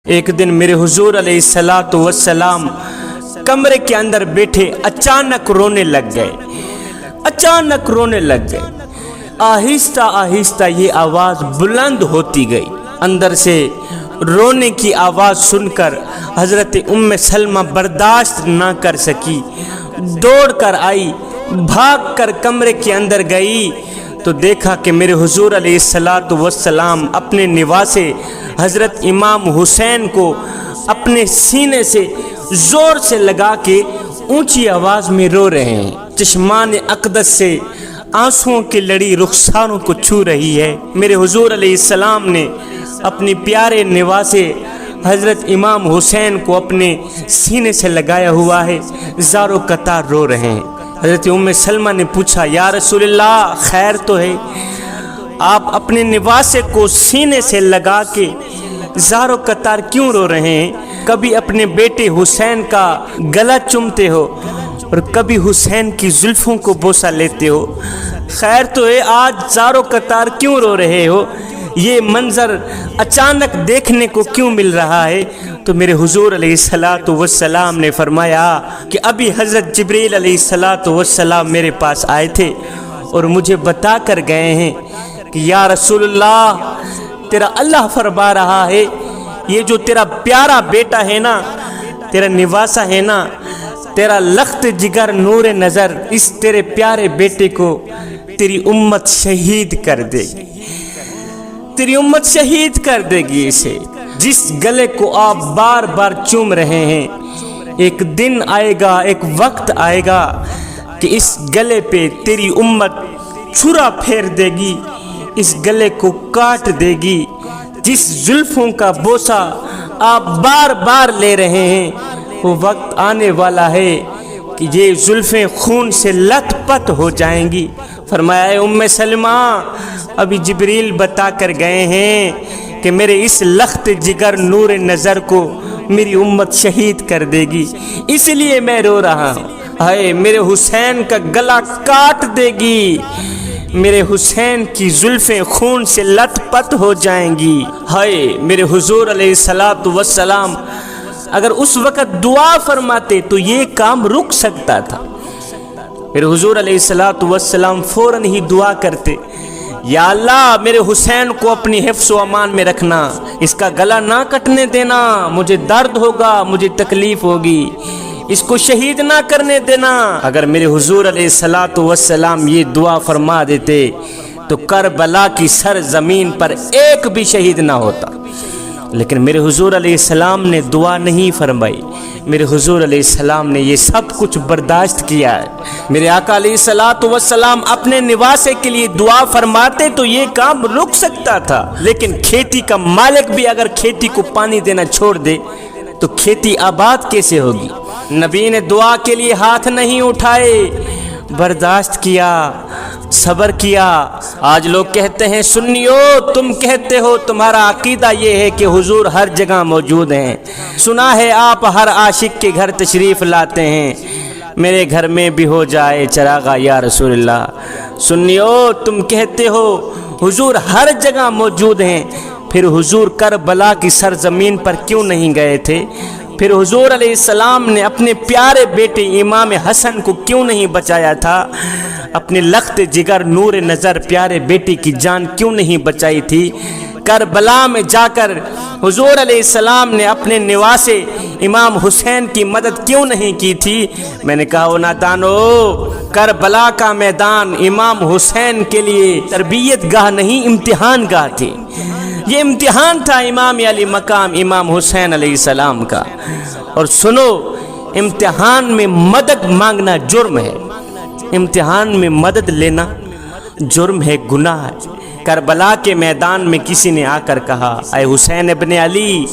ایک دن میرے حضور علیہ الصلوۃ والسلام کمرے کے اندر بیٹھے اچانک رونے لگ گئے۔ آہستہ آہستہ یہ آواز بلند ہوتی گئی۔ اندر سے رونے کی آواز سن کر حضرت ام سلمہ برداشت نہ کر سکی، دوڑ کر آئی، بھاگ کر کمرے کے اندر گئی تو دیکھا کہ میرے حضور علیہ الصلوۃ والسلام اپنے نواسے حضرت امام حسین کو اپنے سینے سے زور سے لگا کے اونچی آواز میں رو رہے ہیں۔ چشمان اقدس سے آنسوؤں کی لڑی رخساروں کو چھو رہی ہے۔ میرے حضور علیہ السلام نے اپنے پیارے نواسے حضرت امام حسین کو اپنے سینے سے لگایا ہوا ہے، زاروں قطار رو رہے ہیں۔ حضرت ام سلمہ نے پوچھا، یا رسول اللہ خیر تو ہے؟ آپ اپنے نواسے کو سینے سے لگا کے زاروں قطار کیوں رو رہے ہیں؟ کبھی اپنے بیٹے حسین کا گلا چومتے ہو اور کبھی حسین کی زلفوں کو بوسہ لیتے ہو، خیر تو ہے؟ آج زاروں قطار کیوں رو رہے ہو؟ یہ منظر اچانک دیکھنے کو کیوں مل رہا ہے؟ تو میرے حضور علیہ الصلوۃ والسلام نے فرمایا کہ ابھی حضرت جبریل علیہ الصلوۃ والسلام میرے پاس آئے تھے اور مجھے بتا کر گئے ہیں کہ یا رسول اللہ، تیرا اللہ فرما رہا ہے یہ جو تیرا پیارا بیٹا ہے نا، تیرا نواسہ ہے نا، تیرا لخت جگر نور نظر، اس تیرے پیارے بیٹے کو تیری امت شہید کر دے گی، تیری امت شہید کر دے گی اسے۔ جس گلے کو آپ بار بار چوم رہے ہیں، ایک دن آئے گا، ایک وقت آئے گا کہ اس گلے پہ تیری امت چھرا پھیر دے گی، اس گلے کو کاٹ دے گی۔ جس زلفوں کا بوسہ آپ بار بار لے رہے ہیں، وہ وقت آنے والا ہے کہ یہ زلفیں خون سے لت پت ہو جائیں گی۔ فرمایا، اے ام سلمہ، ابھی جبریل بتا کر گئے ہیں کہ میرے اس لخت جگر نور نظر کو میری امت شہید کر دے گی، اس لیے میں رو رہا ہوں۔ ہائے، میرے حسین کا گلا کاٹ دے گی، میرے حسین کی زلفیں خون سے لت پت ہو جائیں گی۔ ہائے، میرے حضور علیہ الصلوۃ والسلام اگر اس وقت دعا فرماتے تو یہ کام رک سکتا تھا۔ میرے حضور علیہ الصلوۃ والسلام فوراً ہی دعا کرتے، یا اللہ میرے حسین کو اپنی حفظ و امان میں رکھنا، اس کا گلا نہ کٹنے دینا، مجھے درد ہوگا، مجھے تکلیف ہوگی، اس کو شہید نہ کرنے دینا۔ اگر میرے حضور علیہ الصلوۃ والسلام یہ دعا فرما دیتے تو کربلا کی سرزمین پر ایک بھی شہید نہ ہوتا، لیکن میرے حضور علیہ السلام نے دعا نہیں فرمائی۔ میرے حضور علیہ السلام نے یہ سب کچھ برداشت کیا ہے۔ میرے آقا علیہ الصلوۃ والسلام اپنے نواسے کے لیے دعا فرماتے تو یہ کام رک سکتا تھا، لیکن کھیتی کا مالک بھی اگر کھیتی کو پانی دینا چھوڑ دے تو کھیتی آباد کیسے ہوگی؟ نبی نے دعا کے لیے ہاتھ نہیں اٹھائے، برداشت کیا، صبر کیا۔ آج لوگ کہتے ہیں سنیو، تم کہتے ہو تمہارا عقیدہ یہ ہے کہ حضور ہر جگہ موجود ہیں، سنا ہے آپ ہر عاشق کے گھر تشریف لاتے ہیں، میرے گھر میں بھی ہو جائے چراغا یا رسول اللہ۔ سنیو، تم کہتے ہو حضور ہر جگہ موجود ہیں، پھر حضور کربلا کی سرزمین پر کیوں نہیں گئے تھے؟ پھر حضور علیہ السلام نے اپنے پیارے بیٹے امام حسن کو کیوں نہیں بچایا تھا؟ اپنے لخت جگر نور نظر پیارے بیٹے کی جان کیوں نہیں بچائی تھی؟ کربلا میں جا کر حضور علیہ السلام نے اپنے نواسے امام حسین کی مدد کیوں نہیں کی تھی؟ میں نے کہا، او نادانو، کربلا کا میدان امام حسین کے لیے تربیت گاہ نہیں، امتحان گاہ تھی۔ یہ امتحان تھا امام علی مقام امام حسین علیہ السلام کا۔ اور سنو، امتحان میں مدد مانگنا جرم ہے، امتحان میں مدد لینا جرم ہے، گناہ ہے۔ کربلا کے میدان میں کسی نے آ کر کہا، اے حسین ابن علی،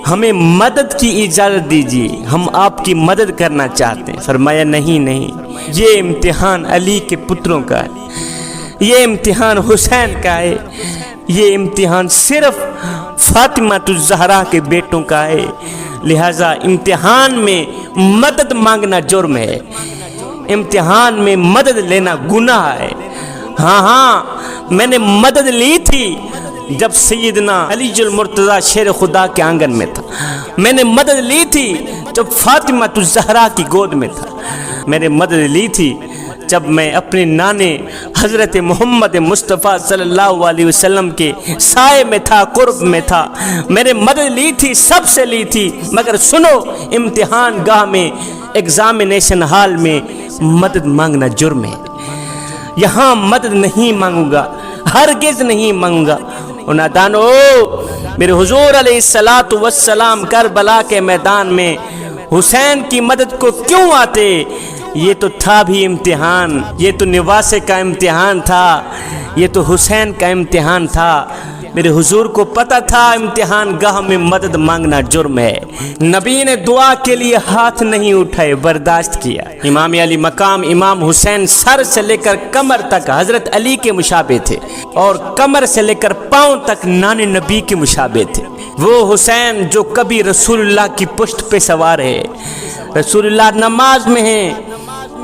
ہمیں مدد کی اجازت دیجیے، ہم آپ کی مدد کرنا چاہتے ہیں۔ فرمایا، نہیں، یہ امتحان علی کے پتروں کا ہے، یہ امتحان حسین کا ہے، یہ امتحان صرف فاطمہ الزہرا کے بیٹوں کا ہے، لہذا امتحان میں مدد مانگنا جرم ہے، امتحان میں مدد لینا گناہ ہے۔ ہاں، میں نے مدد لی تھی جب سیدنا علی المرتضیٰ شیر خدا کے آنگن میں تھا، میں نے مدد لی تھی جب فاطمہ الزہرا کی گود میں تھا، میں نے مدد لی تھی جب میں اپنے نانے حضرت محمد مصطفیٰ صلی اللہ علیہ وسلم کے سائے میں تھا، قرب میں تھا، میں نے مدد لی تھی، سب سے لی تھی۔ مگر سنو، امتحان گاہ میں، ایگزامینیشن ہال میں مدد مانگنا جرم ہے۔ یہاں مدد نہیں مانگوں گا، ہرگز نہیں مانگوں گا۔ نادانو، میرے حضور علیہ السلام کربلا کے میدان میں حسین کی مدد کو کیوں آتے؟ یہ تو تھا بھی امتحان، یہ تو نواسے کا امتحان تھا، یہ تو حسین کا امتحان تھا۔ میرے حضور کو پتا تھا امتحان گاہ میں مدد مانگنا جرم ہے، نبی نے دعا کے لیے ہاتھ نہیں اٹھائے، برداشت کیا۔ امام علی مقام امام حسین سر سے لے کر کمر تک حضرت علی کے مشابہ تھے، اور کمر سے لے کر پاؤں تک نان نبی کے مشابہ تھے۔ وہ حسین جو کبھی رسول اللہ کی پشت پہ سوار ہے، رسول اللہ نماز میں ہیں،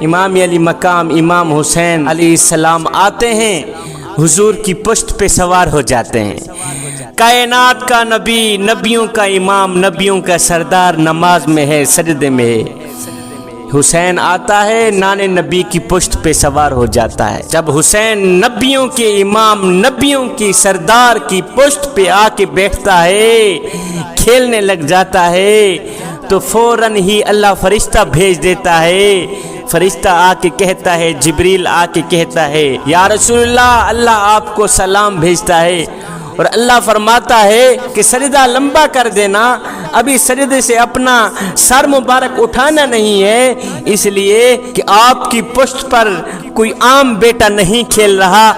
امام علی مقام امام حسین علیہ السلام آتے ہیں، حضور کی پشت پہ سوار ہو جاتے ہیں۔ کائنات کا نبی، نبیوں کا امام، نبیوں کا سردار نماز میں ہے، سجدے میں ہے، حسین آتا ہے، نان نبی کی پشت پہ سوار ہو جاتا ہے۔ جب حسین نبیوں کے امام، نبیوں کی سردار کی پشت پہ آ کے بیٹھتا ہے، کھیلنے لگ جاتا ہے، تو فوراً ہی اللہ فرشتہ بھیج دیتا ہے۔ فرشتہ آ کے کہتا ہے، جبریل آ کے کہتا ہے، یا رسول اللہ، اللہ آپ کو سلام بھیجتا ہے، اور اللہ فرماتا ہے کہ سجدہ لمبا کر دینا، ابھی سجدے سے اپنا سر مبارک اٹھانا نہیں ہے، اس لیے کہ آپ کی پشت پر کوئی عام بیٹا نہیں کھیل رہا،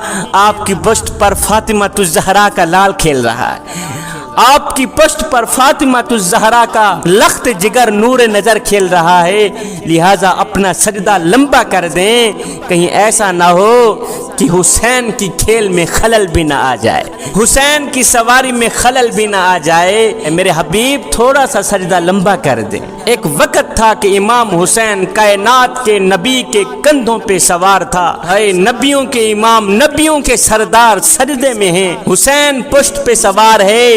آپ کی پشت پر فاطمہ الزہرا کا لال کھیل رہا ہے، آپ کی پشت پر فاطمہ الزہرا کا لخت جگر نور نظر کھیل رہا ہے، لہٰذا اپنا سجدہ لمبا کر دیں، کہیں ایسا نہ ہو کہ حسین کی کھیل میں خلل بھی نہ آ جائے، حسین کی سواری میں خلل بھی نہ آ جائے، میرے حبیب تھوڑا سا سجدہ لمبا کر دیں۔ ایک وقت تھا کہ امام حسین کائنات کے نبی کے کندھوں پہ سوار تھا، ہے نبیوں کے امام، نبیوں کے سردار سجدے میں ہیں، حسین پشت پہ سوار ہے،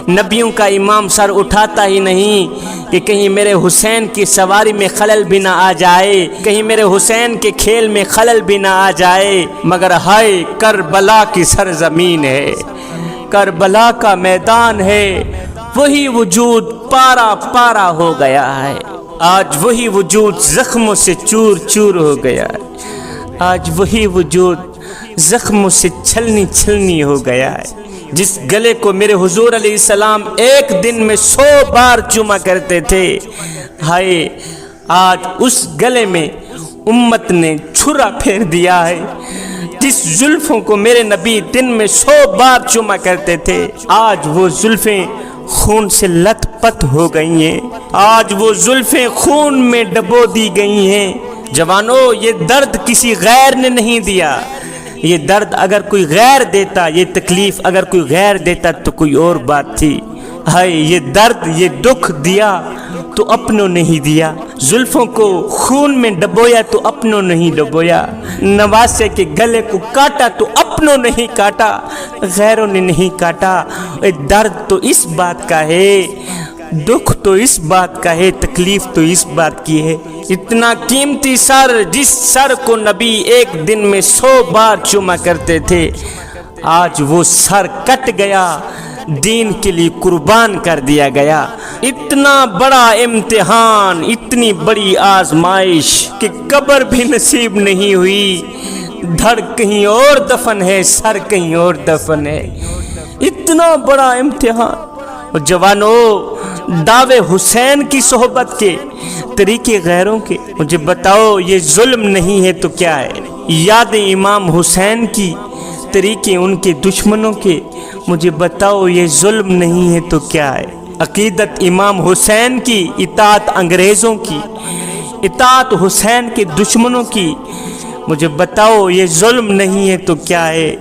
نبیوں کا امام سر اٹھاتا ہی نہیں کہ کہیں میرے حسین کی سواری میں خلل بھی نہ آ جائے، کہیں میرے حسین کے کھیل میں خلل بھی نہ آ جائے۔ مگر ہائے، کربلا کی سرزمین ہے، کربلا کا میدان ہے، وہی وجود پارا پارا ہو گیا ہے، آج وہی وجود زخموں سے چور چور ہو گیا ہے، آج وہی وجود زخموں سے چھلنی چھلنی ہو گیا ہے۔ جس گلے کو میرے حضور علیہ السلام ایک دن میں 100 بار چوما کرتے تھے، ہائے آج اس گلے میں امت نے چھرا پھیر دیا ہے۔ جس زلفوں کو میرے نبی دن میں 100 بار چوما کرتے تھے، آج وہ زلفیں خون سے لت پت ہو گئی ہیں، آج وہ زلفیں خون میں ڈبو دی گئی ہیں۔ جوانو، یہ درد کسی غیر نے نہیں دیا، یہ درد اگر کوئی غیر دیتا، یہ تکلیف اگر کوئی غیر دیتا تو کوئی اور بات تھی۔ ہائے، یہ درد، یہ دکھ دیا تو اپنوں نہیں دیا، زلفوں کو خون میں ڈبویا تو اپنوں نہیں ڈبویا، نواسے کے گلے کو کاٹا تو اپنوں نہیں کاٹا، غیروں نے نہیں کاٹا۔ درد تو اس بات کا ہے، دکھ تو اس بات کا ہے، تکلیف تو اس بات کی ہے۔ اتنا قیمتی سر، جس سر کو نبی ایک دن میں 100 بار چوما کرتے تھے، آج وہ سر کٹ گیا، دین کے لیے قربان کر دیا گیا۔ اتنا بڑا امتحان، اتنی بڑی آزمائش کہ قبر بھی نصیب نہیں ہوئی، دھڑ کہیں اور دفن ہے، سر کہیں اور دفن ہے، اتنا بڑا امتحان۔ اور جوانو، دعوے حسین کی صحبت کے، طریقے غیروں کے، مجھے بتاؤ یہ ظلم نہیں ہے تو کیا ہے؟ یاد امام حسین کی، طریقے ان کے دشمنوں کے، مجھے بتاؤ یہ ظلم نہیں ہے تو کیا ہے؟ عقیدت امام حسین کی، اطاعت انگریزوں کی، اطاعت حسین کے دشمنوں کی، مجھے بتاؤ یہ ظلم نہیں ہے تو کیا ہے؟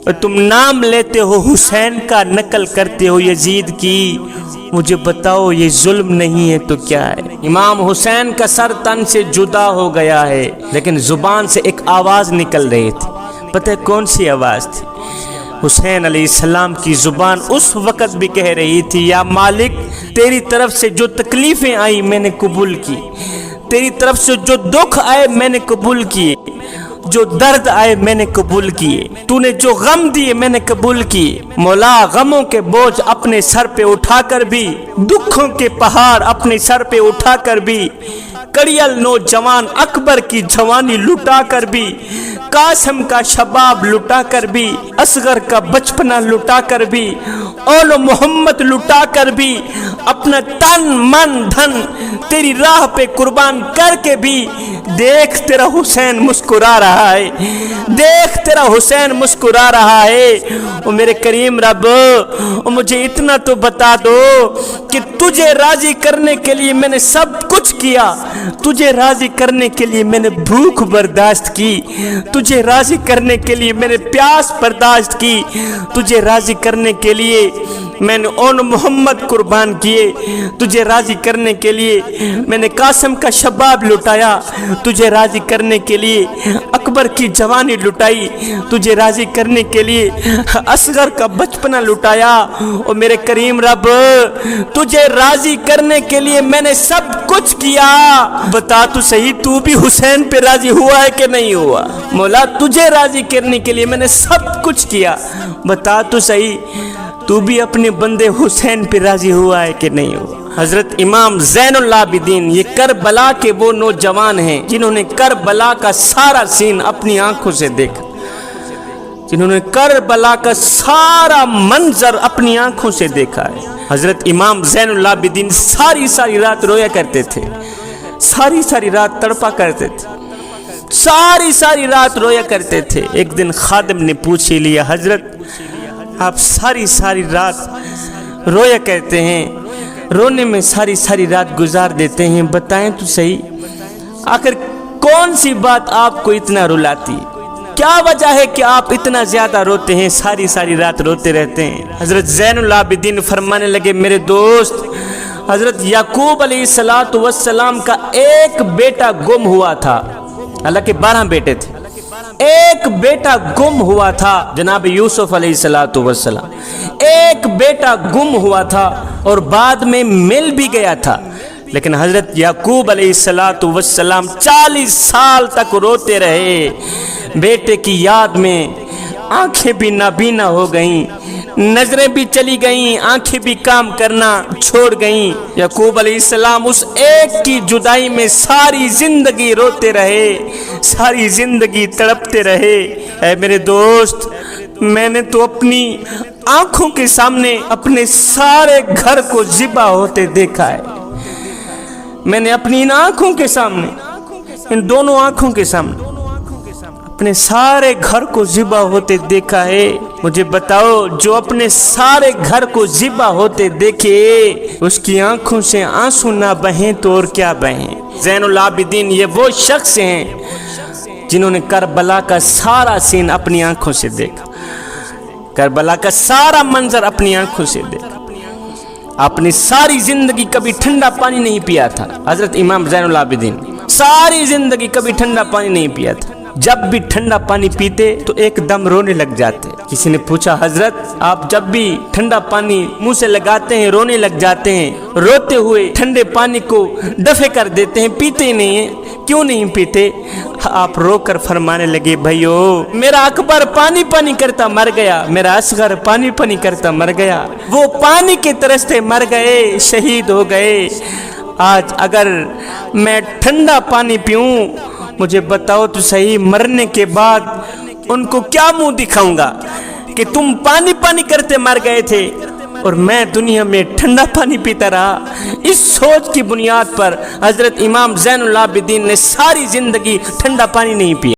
اور تم نام لیتے ہو حسین کا، نقل کرتے ہو یزید کی، مجھے بتاؤ یہ ظلم نہیں ہے تو کیا ہے؟ امام حسین کا سر تن سے جدا ہو گیا ہے، لیکن زبان سے ایک آواز نکل رہی تھی، پتہ ہے کون سی آواز تھی؟ حسین علیہ السلام کی زبان اس وقت بھی کہہ رہی تھی یا مالک تیری طرف سے جو تکلیفیں آئی میں نے قبول کی، تیری طرف سے جو دکھ آئے میں نے قبول کیے، جو درد آئے میں نے قبول کیے، تو نے جو غم دیے میں نے قبول کیے۔ مولا غموں کے بوجھ اپنے سر پہ اٹھا کر بھی، دکھوں کے پہاڑ اپنے سر پہ اٹھا کر بھی، کڑیل نوجوان اکبر کی جوانی لٹا کر بھی، قاسم کا شباب لٹا کر بھی، اصغر کا بچپنا لٹا کر بھی، اول محمد لٹا کر بھی، اپنا تن من دھن تیری راہ پہ قربان کر کے بھی دیکھ تیرا حسین مسکرا رہا ہے، دیکھ تیرا حسین مسکرا رہا ہے۔ او میرے کریم رب، مجھے اتنا تو بتا دو کہ تجھے راضی کرنے کے لیے میں نے سب کچھ کیا، تجھے راضی کرنے کے لیے میں نے بھوک برداشت کی، تجھے راضی کرنے کے لیے میں نے پیاس برداشت کی، تجھے راضی کرنے کے لیے میں نے اون محمد قربان کیے، تجھے راضی کرنے کے لیے میں نے قاسم کا شباب لٹایا، تجھے راضی کرنے کے لیے اکبر کی جوانی لٹائی، تجھے راضی کرنے کے لیے اصغر کا بچپنا لٹایا۔ اور میرے کریم رب، تجھے راضی کرنے کے لیے میں نے سب کچھ کیا، بتا تو صحیح تو بھی حسین پہ راضی ہوا ہے کہ نہیں ہوا؟ مولا تجھے راضی کرنے کے لیے میں نے سب کچھ کیا، بتا تو صحیح تو بھی اپنے بندے حسین پہ راضی ہوا ہے کہ نہیں ہوا؟ حضرت امام زین العابدین یہ کربلا کے وہ نوجوان ہیں جنہوں نے کربلا کا سارا سین اپنی آنکھوں سے دیکھا، جنہوں نے کربلا کا سارا منظر اپنی آنکھوں سے دیکھا ہے۔ حضرت امام زین العابدین ساری رات رویا کرتے تھے، ساری رات تڑپا کرتے تھے، ساری رات رویا کرتے تھے۔ ایک دن خادم نے پوچھ ہی لیا، حضرت آپ ساری رات رویا کرتے ہیں، رونے میں ساری رات گزار دیتے ہیں، بتائیں تو صحیح آخر کون سی بات آپ کو اتنا رلاتی، کیا وجہ ہے کہ آپ اتنا زیادہ روتے ہیں، ساری رات روتے رہتے ہیں؟ حضرت زین العابدین فرمانے لگے، میرے دوست، حضرت یعقوب علیہ السلام کا ایک بیٹا گم ہوا تھا، حالانکہ 12 بیٹے تھے، ایک بیٹا گم ہوا تھا جناب یوسف علیہ السلام، ایک بیٹا گم ہوا تھا اور بعد میں مل بھی گیا تھا، لیکن حضرت یعقوب علیہ السلام 40 سال تک روتے رہے، بیٹے کی یاد میں آنکھیں بھی نابینا ہو گئیں، نظریں بھی چلی گئیں، آنکھیں بھی کام کرنا چھوڑ گئیں۔ یعقوب علیہ السلام اس ایک کی جدائی میں ساری زندگی روتے رہے، ساری زندگی تڑپتے رہے۔ اے میرے دوست، میں نے تو اپنی آنکھوں کے سامنے اپنے سارے گھر کو ذبح ہوتے دیکھا ہے، میں نے اپنی ان آنکھوں کے سامنے، ان دونوں آنکھوں کے سامنے اپنے سارے گھر کو ذبح ہوتے دیکھا ہے۔ مجھے بتاؤ، جو اپنے سارے گھر کو ذبح ہوتے دیکھے اس کی آنکھوں سے آنسو نہ بہیں تو اور کیا بہیں؟ زین العابدین یہ وہ شخص ہیں جنہوں نے کربلا کا سارا سین اپنی آنکھوں سے دیکھا، کربلا کا سارا منظر اپنی آنکھوں سے دیکھا۔ اپنی ساری زندگی کبھی ٹھنڈا پانی نہیں پیا تھا حضرت امام زین العابدین، ساری زندگی کبھی ٹھنڈا پانی نہیں پیا تھا، جب بھی ٹھنڈا پانی پیتے تو ایک دم رونے لگ جاتے۔ کسی نے پوچھا، حضرت آپ جب بھی ٹھنڈا پانی منہ سے لگاتے ہیں رونے لگ جاتے ہیں، روتے ہوئے ٹھنڈے پانی کو دفع کر دیتے ہیں، پیتے ہی نہیں ہیں، کیوں نہیں پیتے؟ آپ رو کر فرمانے لگے، بھائیو میرا اکبر پانی کرتا مر گیا، میرا اصغر پانی کرتا مر گیا، وہ پانی کے ترستے مر گئے، شہید ہو گئے۔ آج اگر میں ٹھنڈا پانی پیوں، مجھے بتاؤ تو صحیح، مرنے کے بعد ان کو کیا منہ دکھاؤں گا کہ تم پانی کرتے مر گئے تھے اور میں دنیا میں ٹھنڈا پانی پیتا رہا؟ اس سوچ کی بنیاد پر حضرت امام زین العابدین نے ساری زندگی ٹھنڈا پانی نہیں پیا۔